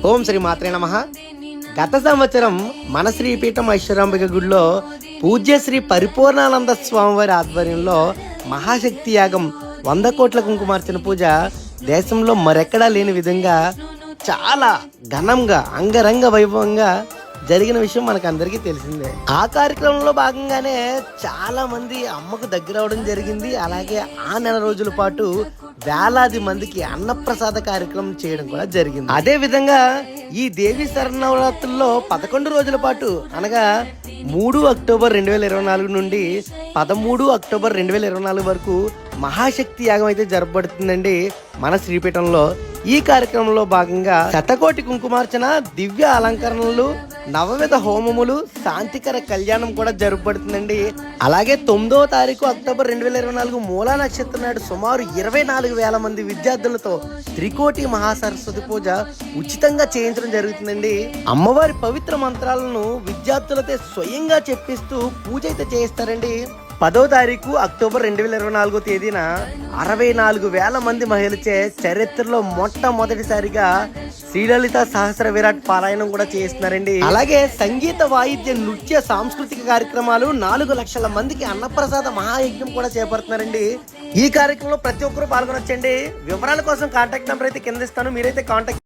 ఓం శ్రీ మాత్రే నమః. గత సంవత్సరం మన శ్రీపీఠం ఐశ్వర్యాంబిక గుడిలో పూజ్య శ్రీ పరిపూర్ణానంద స్వామివారి ఆధ్వర్యంలో మహాశక్తి యాగం 100 కోట్ల కుంకుమార్చన పూజ దేశంలో మరెక్కడా లేని విధంగా చాలా ఘనంగా అంగరంగ వైభవంగా జరిగిన విషయం మనకు అందరికీ తెలిసిందే. ఆ కార్యక్రమంలో భాగంగానే చాలా మంది అమ్మకు దగ్గర అవడం జరిగింది. అలాగే ఆ నెల రోజుల పాటు వేలాది మందికి అన్నప్రసాద కార్యక్రమం చేయడం కూడా జరిగింది. అదే విధంగా ఈ దేవి శరన్నవరాత్రుల్లో 11 రోజుల పాటు అనగా 3 అక్టోబర్ 2024 నుండి 13 అక్టోబర్ 2024 వరకు మహాశక్తి యాగం అయితే జరపబడుతుందండి మన శ్రీపీఠంలో. ఈ కార్యక్రమంలో భాగంగా శతకోటి కుంకుమార్చన, దివ్య అలంకరణలు, నవవిధ హోమములు, శాంతికర కళ్యాణం కూడా జరపబడుతుందండి. అలాగే 9వ తారీఖు అక్టోబర్ 2024 మూలా నక్షత్రం నాడు సుమారు 24,000 మంది విద్యార్థులతో త్రికోటి మహాసరస్వతి పూజ ఉచితంగా చేయించడం జరుగుతుందండి. అమ్మవారి పవిత్ర మంత్రాలను విద్యార్థులతో స్వయంగా చెప్పిస్తూ పూజ అయితే చేయిస్తారండి. 10వ తారీఖు అక్టోబర్ 2024 తేదీన 64,000 మంది మహిళలచే చరిత్రలో మొట్టమొదటిసారిగా శ్రీలలిత సహస్ర విరాట్ పారాయణం కూడా చేస్తున్నారండి. అలాగే సంగీత, వాయిద్య, నృత్య, సాంస్కృతిక కార్యక్రమాలు, 4 లక్షల మందికి అన్నప్రసాద మహాయజ్ఞం కూడా చేపడుతున్నారండి. ఈ కార్యక్రమంలో ప్రతి ఒక్కరూ పాల్గొనొచ్చండి. వివరాల కోసం కాంటాక్ట్ నెంబర్ అయితే కింద ఇస్తాను, మీరైతే కాంటాక్ట్